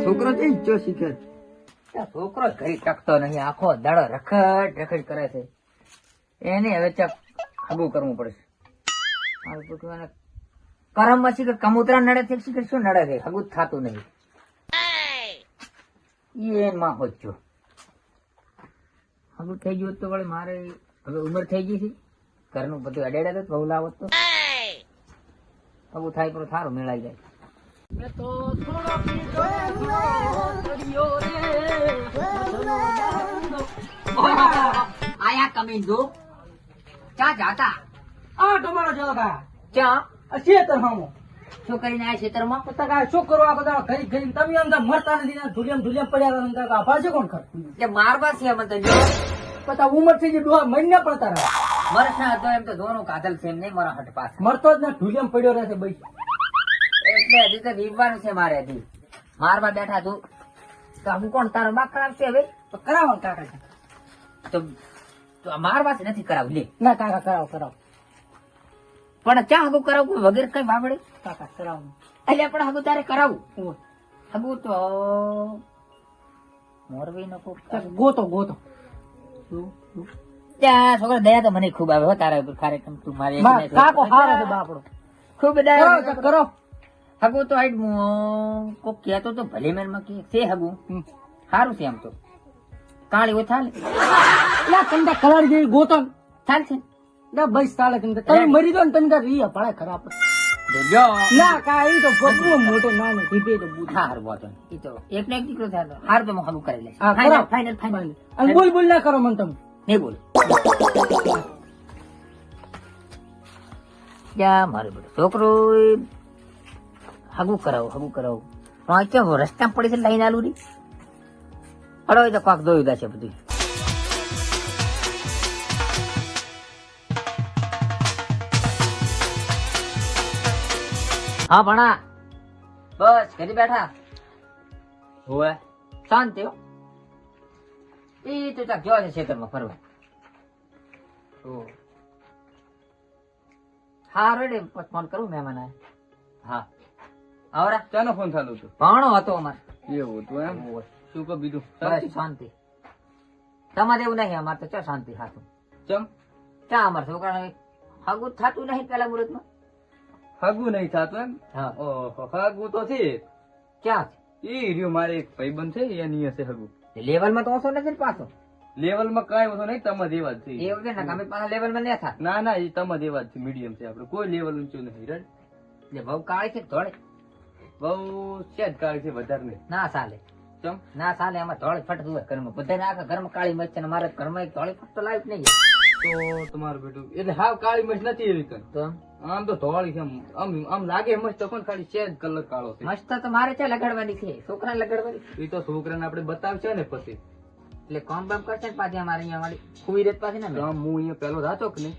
છોકરો છે ઈચ્છો શીખે. છોકરો ઘરી ટકતો નહીં, આખો દાડો રખડ રખડ કરે છે. એને હવે ચક હગું કરવું પડશે. મારું છોકરું એને કરમમાં શીખર કમૂતરા નડે છે, શીખર શું નડે છે, હગું જ થતું નહીં. ઈ એમાં હોચ્યો હગું થઈ ગયું તો વળી મારે હવે ઉંમર થઈ ગઈ છે, ઘરનું બધું અડેડા બહુ લાવત તો હગું થાય પણ સારું મેળાઈ જાય. મેં તો થોડો પીધો કર્યો રે. આયા કમીંદો ક્યાં જાતા? આ તમારો જવા કા ક્યાં શેતર હામો શું કરીને આયા ખેતરમાં? પતા કા શું કરો આ બધા ઘરી ઘરી તમે અંદર મરતા નથી ને ધુલિયમ પડ્યા હતા કા ભાજે કોણ કર એટલે મારવા છે મને તો જો પતા ઉંમર થઈ ગઈ દોહા મહિને પડતા રહે વર્ષા હતો એમ તો જોનું કાદલ છે એમ નહીં મારા હટ પાસે મરતો જ ને ધુલિયમ પડ્યો રહે છે ભાઈ. એટલે હજી તો રીવવાનું છે મારે, હજી મારવા બેઠા તું તો હું કોણ તારો બાપ ખરાબ છે હવે તો કરાવો કાકા તો મારવા છે નથી કરાવું લે. ના કાકા કરાવો પણ ક્યાં હગું કરાવું વગેરે કઈ વાવડે કાકા કરાવો એટલે પણ હગું તારે કરાવું હગું તો મોરબી નો ગોતો ત્યાં છોકરા દયા તો મને ખૂબ આવે હો તારા ઉપર કાર્યક્રમ તું મારી કાકો હારો છે બાપડો ખૂબ દયા કરો હગું તો હાઈટ કોક કહેતો તો ભલે મેન માં કે છે હગું સારું છે એમ તો કાળી હોય થાલે ના કંદા કલર જેવી ગોતો ચાલશે ના ભાઈ ચાલે તમે મરી દો ને તમે રીયા ભળે ખરાબ ના કા એ તો ભગવો મોટો નાનો દીપે તો બુદ્ધ હારું વાતો ઈ તો એક ને એક દીકરો થાય હારું તો હું હગું કરી લઈશ. હા, ફાઇનલ કરો. ફાઇનલ ફાઇનલ અને બોલ ના કરો મને તમે નહીં બોલ જા મારે બધું છોકરો હગું કરાવું પણ કેવું રસ્તા પડી છે લઈને આલું રી પડો તો કોક દોયું દા છે બધું. હા ભણા બસ ઘરે બેઠા હોવે શાંતિ હો. એ તો ચાક જોવા છે ખેતરમાં ફરવા. હા રેડે ફોન કરું મહેમાન આયા. હા આવરા ચાનો ફોન થતો હતો ભાણો હતો અમારે. એવું હતું એમ શું કહો બીજું બસ શાંતિ તમારે એવું નહીં, અમારે તો ચા શાંતિ હાથું ચમ ચા અમારે છોકરાને હગું થતું નહીં પેલા મુહૂર્તમાં. હગું નહીં થતું એમ હા ઓહો હગું તો છે ક્યાં ઈ રહ્યું મારે એક ભાઈબંધ છે એની હશે હગું છે લેવલમાં તો ઓછો નથી ને પાછો લેવલમાં કાંઈ ઓછો નહીં તમે દેવા જ છે એવું છે ને કે અમે પાછા લેવલમાં નહીં થા ના ના એ તમે દેવા જ છે મીડિયમ છે આપડે કોઈ લેવલ ઊંચું નહીં રેડ એટલે બહુ કાળી છે ધોળે બહુ સેજ કાળ છે વધારે નહીં ના ચાલે ચમ ના ચાલે એમાં ધોળે ફટ હોય ઘરમાં બધાને આખા ઘરમાં કાળી મચ છે ને મારે ઘરમાં એક ધોળી ફટ તો લાવી જ નહીં તો તમારું બેટું એટલે હાવ કાળી મસ્ત નથી એવી કઈ તો આમ તો ધોળી છે આમ લાગે મસ્ત તો પણ ખાલી સેજ કલર કાળો છે મસ્ત તો મારે છે લગાડવાની છે છોકરાને લગાડવાની એ તો છોકરાને આપણે બતાવશે ને પછી એટલે કોમ બામ કરશે ને પાછી અમારે અહીંયા વાળી ખુવી રેત પાછી ને આમ હું અહીંયા પેલો રાતો કે નહીં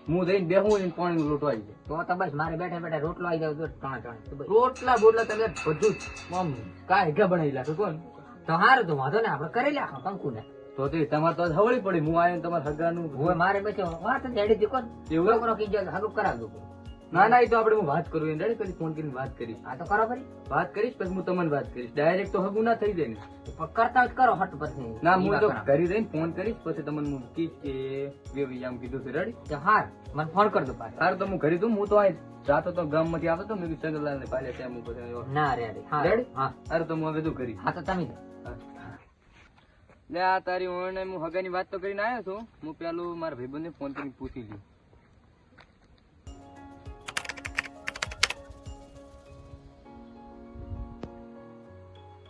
હું જઈને બેહું ને પાણી લોટવાઈ જાય તો બસ મારે બેઠા બેઠા રોટલો આવી જાવ ટણા રોટલા બોટલા તમે બધું જ આમ કાંઈ હેગા બનાવી લાખો કોણ તો સારું તો વાંધો ને આપડે કરી લાખો કંકુ ને તો તે તમારે તો હવળી પડી હું આવ્યો તમારા હગાનું હવે મારે બેઠો વાત જ હેડી દીકો એવું? છોકરો કીધો હગું કરાવ દો. ના ના એ તો આપણે હું વાત કરું એને પછી ફોન કરીને વાત કરીશ આ તો કરો ફરી વાત કરીશ પછી હું તમને વાત કરીશ ડાયરેક્ટ તો હગું ના થઈ જાય ને પણ કરતા જ કરો હટ પછી ના હું તો કરાવ. ઘરે જઈને ફોન કરીશ પછી તમને હું કહીશ કે વેવી આમ કીધું છે રેડી તો હાર મને ફોન કર દો પાછો. સારું તો હું ઘરે તું હું તો અહીં જાતો તો ગામ માંથી આવતો તો મેં કીધું ચંદ્રલાલ ને પાડ્યા ત્યાં હું પછી ના રેડી હા રેડી? હા સારું તો હું હવે શું કરીશ હા તો તમે દો. લે આ તારી ઓને હું હગાની વાત તો કરીને આવ્યો છું હું પેલું મારા ભાઈબંધને ફોન કરીને પૂછી લઉં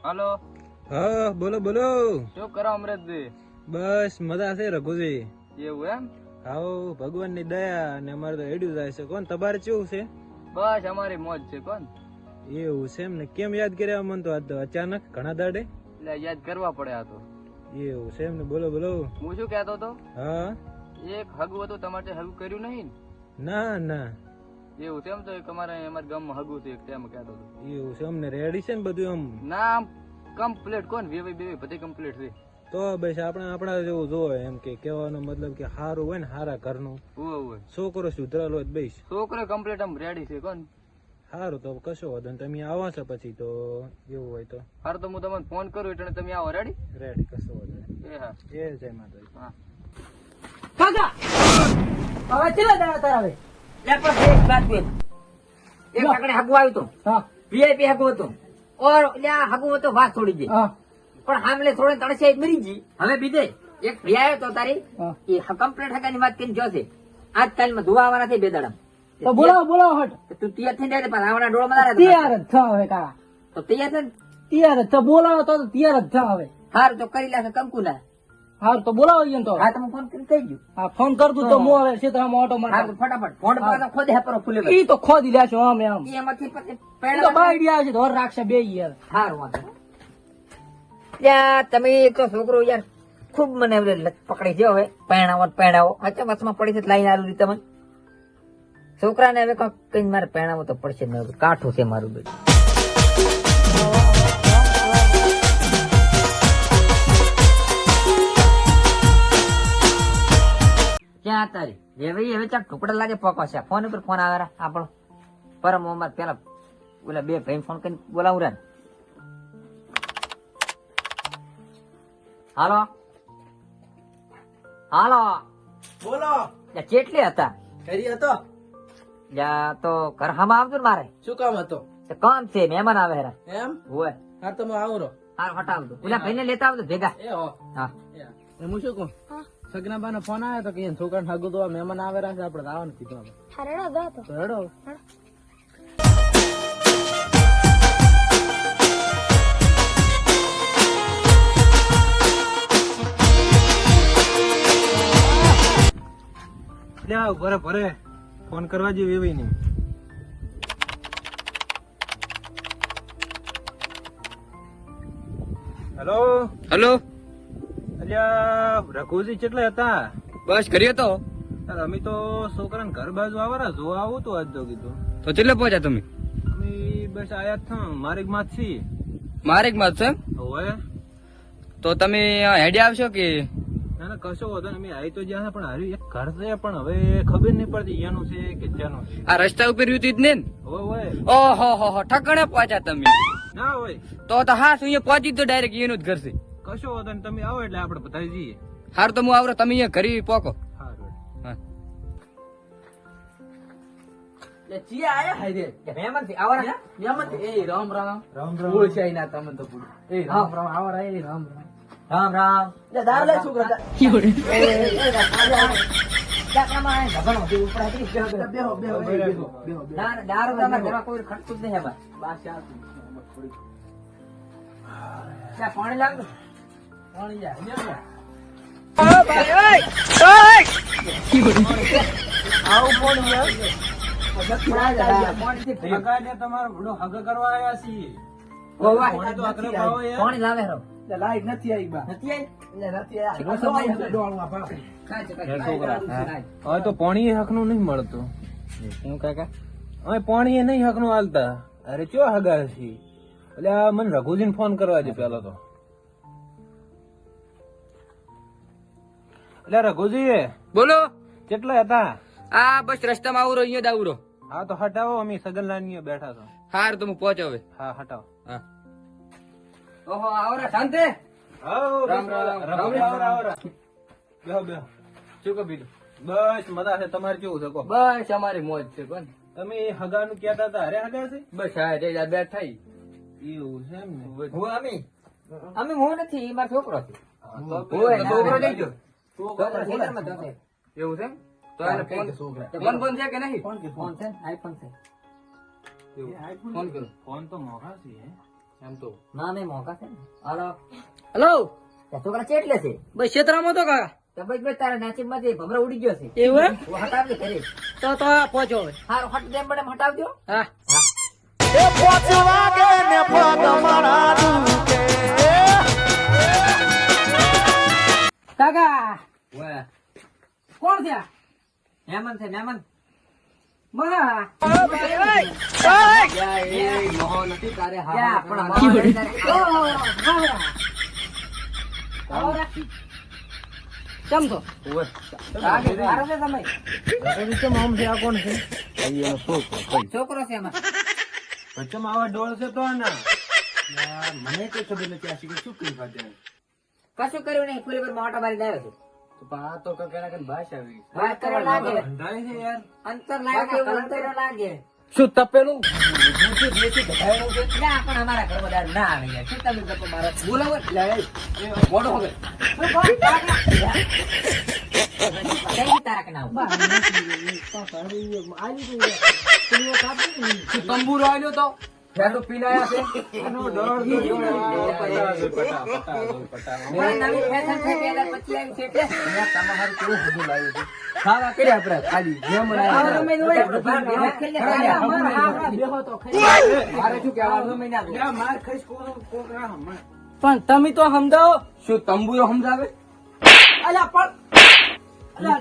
હાલો હા બોલો બોલો શું કરો અમૃતભાઈ બસ મજા છે રઘુજી. એવું એમ આવો ભગવાન ની દયા અને અમારે તો હેડ્યું જાય છે. કોણ તમારે કેવું છે? બસ અમારી મોજ છે કોણ એવું છે એમ ને કેમ યાદ કર્યા મને તો આજ તો અચાનક ઘણા દાડે? એટલે યાદ કરવા પડે આ તો એવું છે એમ ને બોલો બોલો. હું શું કહેતો હતો હા એક હગું હતું તમારે હગું કર્યું નહીં ના ના ને એવું છે એમ તો એક અમારા ગામમાં હગું છે એક તેમ કહેતો હતો એવું છે અમને રેડી છે ને બધું આમ ના આમ કમ્પ્લીટ કોણ વેવાઈ બેવાઈ બધી કમ્પ્લીટ છે તો બસ આપણા જેવું જોવે એમ કે કહેવાનો મતલબ કે સારું હોય ને સારા ઘરનું ઓવે છોકરો સુધરેલો હોય બસ. છોકરો કમ્પ્લીટ આમ રેડી છે કોણ સારું તો કશો વાંધો નહીં. તમે આવો છો પછી તો એવું હોય તો હારું તો હું તમને ફોન કરું એટલે તમે આવો રેડી રેડી, કશો વાંધો નહીં. એ હા એ જય માતાજી. હા કાકા હવે કેટલા દાડા તારા હવે લે પણ એક વાત કહું. એક કાકડે હગું આવ્યું હતું, હા વીઆઈપી હગું હતું. ઓર એટલે આ હગું હતો વાત છોડી ગઈ. હા પણ હામલે થોડે તણસે એક મરી ગઈ. હવે બીજે એક ભાઈ આવ્યો તો તારી હા. એ કમ્પ્લીટ હગાની વાત કરીને જોશે. આજકાલમાં ધોવા આવવાના થઈ બે દાડા. તો બોલાવો હટ તું તૈયાર થઈને જાય પણ આવવાના ડોળમાં ના રહેતો. તૈયાર જ થા હવે કાકા તો તૈયાર છે ને? તૈયાર જ થા બોલાવો તો તૈયાર જ થા હવે હારું તો કરી લાગે કંકુલા. હારું તો બોલાવો ઈયોને તો હા તમે ફોન કરી કહી ગયું. હા ફોન કર દઉં તો હું હવે ક્ષેત્રમાં ઓટો હારું મારતો તો ફટાફટ ફોન પર ખોદે હપરો ફૂલે ઈ તો ખોદી લેશો આમ આમ એમાંથી પછી ઈ તો પેડા બાયડી આવશે તો રાખશે બે યાર હારું વાંધો નહીં. યા તમે એક તો છોકરો યાર ખૂબ મને હવે લત પકડી છે. હવે પહેણાવો અચ્છા વચમાં પડી છે લાઈન આલું તમે છોકરાને હવે કઈ મારે પહેણાવો તો પડશે ને. હવે કાઠું છે મારું બેટું. ક્યાં તારી હવે ચાક ટુકડા લાગે પકવા છે. ફોન ઉપર ફોન આવે આપણો પરમ અમાર પેલા ઓલા બે ભાઈ ફોન કરીને બોલાવું રે. હાલો હાલો બોલો ચેટલી હતા કરી હતો યા તો ઘર હામાં આવજો ને મારે શું કામ હતો તો કામ છે મહેમાન આવે હેરા એમ હોય હા તમે આવો રો હાર હટાવજો પેલા ભાઈને લેતા આવજો ભેગા. એ હો હા હું શું કહું સગના બાનો ફોન આવ્યો તો કે છોકરાને હાગુ તો મહેમાન આવે છે આપણે આવવાનું કીધું તો હેડો લે આવ ભરે ભરે ફોન કરવા જેવું એવી નહીં. હેલો હલો અલ્યા રઘુજી કેટલા હતા? બસ કરીએ તો યાર, અમે તો છોકરાને ઘર બાજુ આવવાના જોવા આવું તો આજ તો કીધું. તો કેટલે પહોંચ્યા તમે અમે બસ આયા જ થા મારી માં જ છીએ. મારે એક માત છે હવે તો તમે હેડી આવશો કે ના ના કશો વાંધો નહીં. અમે આવી તો જ્યાં પણ હાર્યું એક ઘર છે પણ હવે ખબર નહીં પડતી એનું છે કે ત્યાંનું છે. આ રસ્તા ઉપર રહ્યું તું જ ને હવે હોય ઓહો હો ઠકણે પહોંચ્યા તમે ના હોય તો હા અહીંયા પહોંચી જ તો ડાયરેક્ટ એનું જ ઘર છે. કશો વાંધો નહીં. તમે આવો એટલે આપણે બધા જઈએ. હાર તો હું આવરો તમે અહીંયા ઘરે પોકો સારું હા ચિયા આયા હાય રે મહેમાન છે આવવાના. મહેમાન એ રામ રામ રામ ઓળખાય ના તમે તો પૂરું એ રામ રામ આવરા એ રામ રામ રામ રામ લે દાર લે છોકરા બેહો બેહો બેહો દારૂ તમારા ઘરમાં કોઈ ખર્ચું જ નહીં હે બાસ યાર બા પાણી લાવ પાણી જા લે હગાને તમારો ભલો હગા કરવા આવ્યા છીએ. પાણી તો આકરે પાવો યાર. પાણી લાવે હેરો લાઈટ નથી આવી બા નથી આવી નથી આવી ડોળમાં પાછી હે છોકરા. હવે તો પાણી હકનું નહીં મળતું. શું કાકા હવે પાણી નહીં હકનું હાલતા. અરે ચો હગા છે એટલે આ મને રઘુજીને ફોન કરવા દે પેલો તો. એટલે રઘુજી બોલો કેટલા હતા? આ બસ રસ્તામાં આવરો અહીંયા જ આવરો હા તો હટાવો. અમે સગનલાલ બેઠા છો. હાર તો હું પહોંચ્યો હવે હા હટાવો. હા ઓહો આવરા શાંતે રામ રામ. બેહો બેહો. શું કહો બીજું બસ મજા છે. તમારે કેવું છે કહો? બસ અમારી મોજ છે કોણ તમે હગાનું કહેતા હતા. અરે હગા છે બસ હા તે જ બેઠ થઈ એવું છે એમ ને. હું અમે હું નથી મારો છોકરો છે. હોય છોકરો જઈ ગયો છોકરો ખેતરમાં જશે. એવું છે તો એને ફોન ફોન બંધ છે કે નહીં ફોન છે આઈફોન છે. ફોન કરો ફોન તો મોંઘા છે હે? એમ તો ના મેં મોકા છે ને. હાલો હેલો ત્યાં છોકરા ચેટલે છે ભાઈ ક્ષેત્રમાં તો કાકા તો બસ તારા નાચીબ માંથી ભમરો ઉડી ગયો છે. એવું એમ હું હટાવજો ઘરે. તો પહોંચો હવે હારું હટ દેમ બડે હટાવજો. હા કાકા ઓય કોણ છે મહેમાન છે મહેમાન. મગા મોહો નથી તારે ક્યાં પણ મારા કેમ છો સારો છે તમે. રઘુજી કેમ આમ છે? આ કોણ છે? છોકરો છે એમાં. વચ્ચે આવા ડોળ છે તો ના યાર મને કઈ ખબર નથી આ શીખે શું કરી ખાતે કશું કર્યું નહીં, ફૂલી પર મોટા મારી આવ્યો છું. તો આ તો કકેલા કે ભાષા આવી વાત કરવા લાગે, અંધારી છે યાર. અંતર લાગે, અંતર લાગે. શું તપેલું ઊંચું દેશી ઘટાડેલું છે ના, પણ અમારા ઘરમાં દારૂ ના આવે યાર. શું તમે લોકો મારો બોલાવો એટલે મોટો હવે તારા કે ના આવું? શું તંબુરો આવ્યો તો ત્યાં તો પીને આયા છે આનો ડોળ તો જો. પટા. પણ નવી ફેશન છે કે એટલે પછી આવી છે એટલે. અહીંયા તમારે કેવું બધું લાવ્યું છે ખાવા કરી આપણે ખાલી જેમ આ રમે હોય, બાર બેહો ખેલે ખાલી અમારા હાવડા બેહો તો ખરી. મારે શું કહેવાનું યા માર ખાઈશ કોક ના હમણાં. પણ તમે તો સમજાવો. શું તંબુરો સમજાવે અલ્યા પણ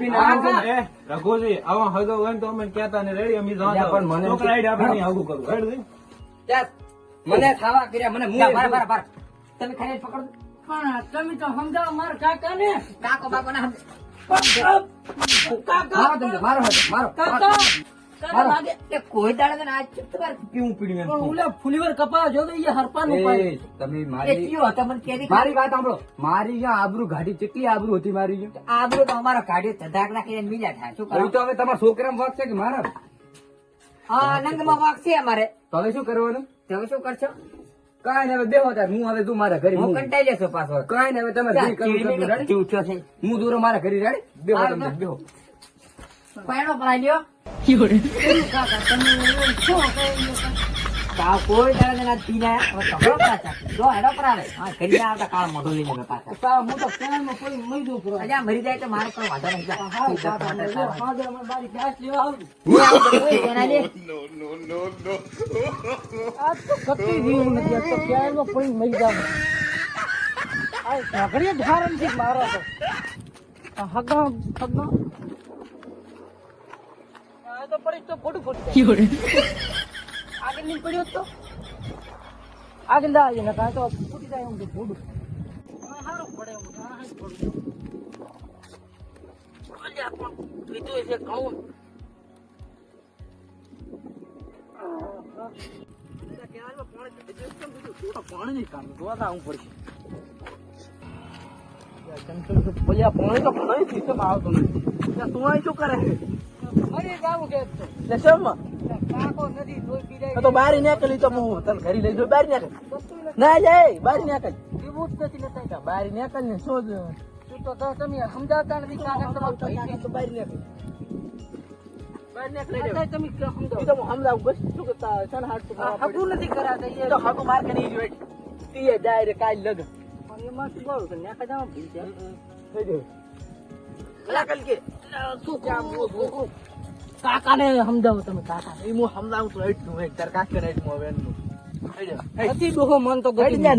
પીને આવ્યો છે ને? એ રઘુજી આવા હગો હોય ને તો અમે કહેતા ને રેડી અમે યા જાતા પણ મને છોકરા આઈડ આપણે નહીં હગું કરવું રેડી ચાલ, મને ખાવા કર્યા મને મું બાર તમે ખાઈ પકડો. પણ તમે તો સમજાવો મારા કાકાને. કાકો બાકો ના સમજે. કાકા મારો ધંધો, મારો હતો, મારો. કાકા મારો. એ કોઈ દાડે તને આજ ચૂપ કર પીવું પીડ્યું એમ. પણ ઓલા ફુલીવર કપા જો તો એ હરપાનું પાડે. એ, તમે એ મારી કયો હતો મને કહેતી મારી વાત સાંભળો મારી જ્યાં આબરૂ ગાડી કેટલી આબરૂ હતી મારી જ્યાં? આબરૂ તો અમારો કાઢ્યો ચધાક નાખીને મિલા થાય. શું હવે કરો? તો હવે તમારા છોકરામાં વાગ છે કે મારા? હા, આનંદમાં વાગ છે અમારે. તો હવે શું કરવાનું? તમે શું કરશો? કાંઈ નહીં, હવે બેહો તાર. હું હવે તું મારા ઘરે હું હું કંટાઈ લેશો પાછો. કાંઈ નહીં, હવે તમારે જે કરવું કરવું, રેડી? જૂઠો છે. હું દૂરો મારા ઘરે રેડી બેહો હા, તમે હા. બેહો. પૈણો પડાઈ લ્યો. કાકા તમે શું કહે કાં કોઈ દાડે ના પીને હવે સગડો પાછા. જો હેડો પરાવે. હા, ઘડી ના આવતા કાળ મોઢું લઈને અમે પાછા. હું તો પેલામાં કોઈ મરી પૂરો. અલ્યા મરી જાય તો મારો કોઈ વાંધો નહીં. જા. હા કાકા મને જો હાજર મને બારી ગેસ લેવા આવું. હું આવું તો કોઈ તેના લે. આજ તો કતી જીવ નથી આજ તો ક્યાંયમાં પડી મરી જાવ. આ ઝઘડી જ હારણ છે મારો તો. આ હગા આ તો પડી તો ફોટું ફૂટી આગળ નહીં પડ્યો તો આગળ ના આવી ને કાં તો ફૂટી જાય એમ કે ફોડું સારું પડે એવું સારું પડે અલ્યા પણ પીધું છે ઘઉં પાણી નહીં કામ જોવા આવું પડશે પાણી તો નહીં સિસ્ટમ આવતો નથી તું અહીં શું કરે મરી જાવું કે કાકો નથી જોઈ પી જાય તો બારી નીકળી તો હું તને ઘરે લઈ જાઉં. બારી નીકળ ના જાય બારી નીકળ પીવું જ નથી લેતા બારી નીકળ ને શું જ તું તો તમે સમજાવતા નથી કાકા તમારું ભાઈ તો બારી નીકળ બારી નીકળી અત્યારે તમે સમજાવો એ તો હું સમજાવું બસ શું કરતા સન હાટ તો હકું નથી કરાતા એ તો હાકુ માર કે નહીં જોઈ તીએ જાય રે કાલ લગ પણ એમાં શું કરું કે નેકા જવા ભૂલ છે થઈ ગયું લાકલ કે શું કામ કાકાને સમજાવો તમે કાકા એ હું સમજાવું તો એટલું એક તાર કાકે ને એટલું હવે એનું થઈ જાય નથી ડોહો મન તો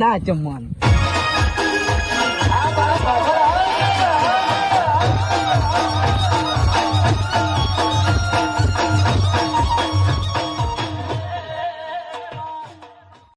ના જમવાનું આ બાળક